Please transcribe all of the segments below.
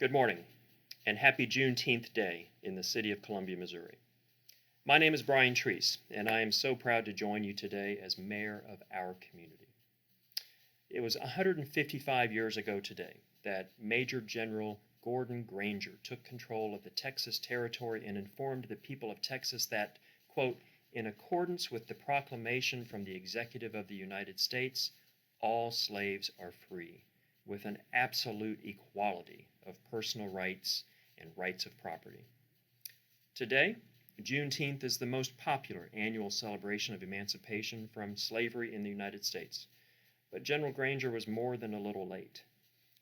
Good morning, and happy Juneteenth Day in the city of Columbia, Missouri. My name is Brian Treece, and I am so proud to join you today as mayor of our community. It was 155 years ago today that Major General Gordon Granger took control of the Texas territory and informed the people of Texas that, quote, in accordance with the proclamation from the Executive of the United States, all slaves are free, with an absolute equality of personal rights and rights of property. Today, Juneteenth is the most popular annual celebration of emancipation from slavery in the United States. But General Granger was more than a little late.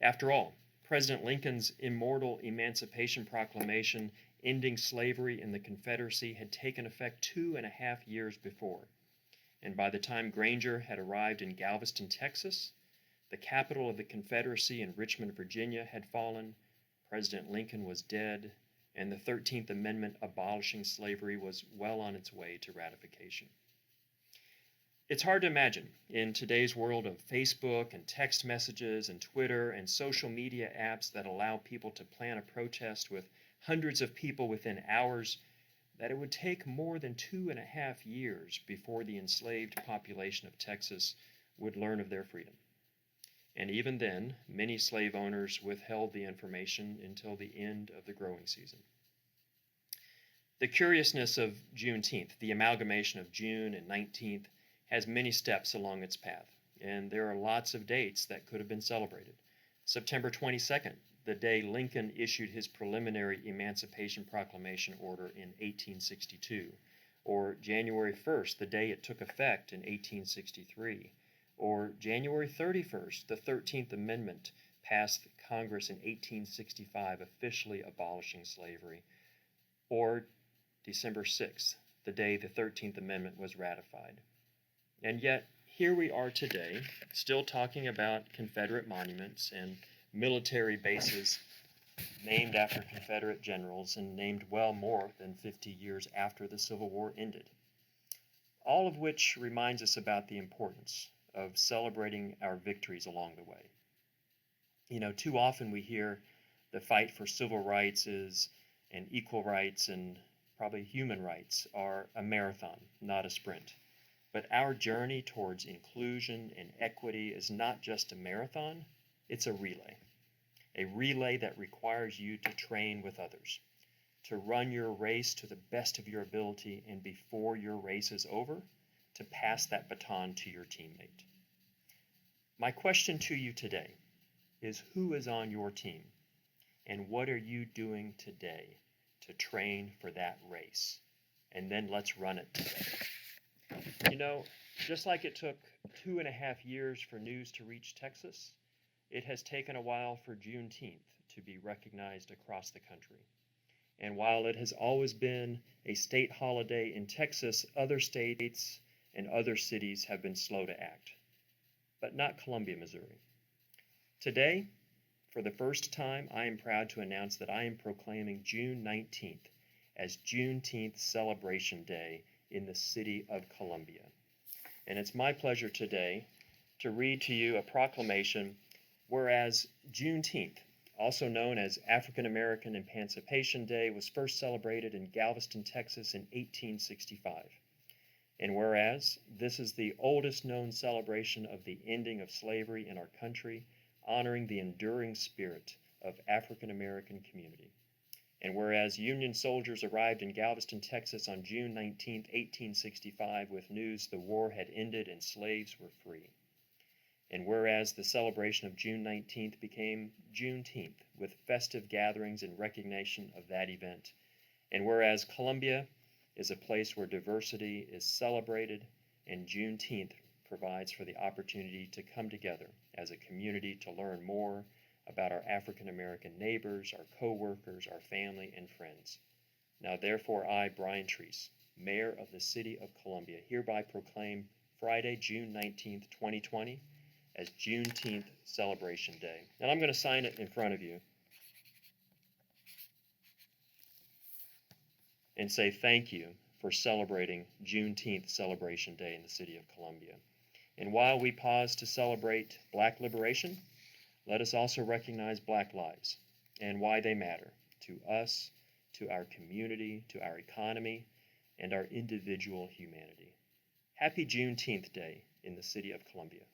After all, President Lincoln's immortal Emancipation Proclamation ending slavery in the Confederacy had taken effect 2.5 years before. And by the time Granger had arrived in Galveston, Texas, the capital of the Confederacy in Richmond, Virginia had fallen, President Lincoln was dead, and the 13th Amendment abolishing slavery was well on its way to ratification. It's hard to imagine, in today's world of Facebook and text messages and Twitter and social media apps that allow people to plan a protest with hundreds of people within hours, that it would take more than 2.5 years before the enslaved population of Texas would learn of their freedom. And even then, many slave owners withheld the information until the end of the growing season. The curiousness of Juneteenth, the amalgamation of June and 19th, has many steps along its path, and there are lots of dates that could have been celebrated. September 22nd, the day Lincoln issued his preliminary Emancipation Proclamation order in 1862, or January 1st, the day it took effect in 1863, or January 31st, the 13th Amendment passed Congress in 1865, officially abolishing slavery, or December 6th, the day the 13th Amendment was ratified. And yet, here we are today, still talking about Confederate monuments and military bases named after Confederate generals and named well more than 50 years after the Civil War ended. All of which reminds us about the importance of celebrating our victories along the way. You know, too often we hear the fight for civil rights and equal rights and probably human rights are a marathon, not a sprint. But our journey towards inclusion and equity is not just a marathon, it's a relay that requires you to train with others, to run your race to the best of your ability, and before your race is over, to pass that baton to your teammate. My question to you today is, who is on your team, and what are you doing today to train for that race? And then let's run it together. You know, just like it took 2.5 years for news to reach Texas, it has taken a while for Juneteenth to be recognized across the country. And while it has always been a state holiday in Texas, other states and other cities have been slow to act, but not Columbia, Missouri. Today, for the first time, I am proud to announce that I am proclaiming June 19th as Juneteenth Celebration Day in the city of Columbia. And it's my pleasure today to read to you a proclamation whereas Juneteenth, also known as African American Emancipation Day, was first celebrated in Galveston, Texas in 1865. And whereas this is the oldest known celebration of the ending of slavery in our country, honoring the enduring spirit of African American community. And whereas Union soldiers arrived in Galveston, Texas on June 19, 1865 with news the war had ended and slaves were free. And whereas the celebration of June 19th became Juneteenth with festive gatherings in recognition of that event. And whereas Columbia is a place where diversity is celebrated, and Juneteenth provides for the opportunity to come together as a community to learn more about our African American neighbors, our co-workers, our family, and friends. Now therefore I, Brian Treece, Mayor of the City of Columbia, hereby proclaim Friday, June 19th, 2020 as Juneteenth Celebration Day. And I'm going to sign it in front of you and say thank you for celebrating Juneteenth Celebration Day in the city of Columbia. And while we pause to celebrate Black liberation, let us also recognize Black lives and why they matter to us, to our community, to our economy, and our individual humanity. Happy Juneteenth Day in the City of Columbia.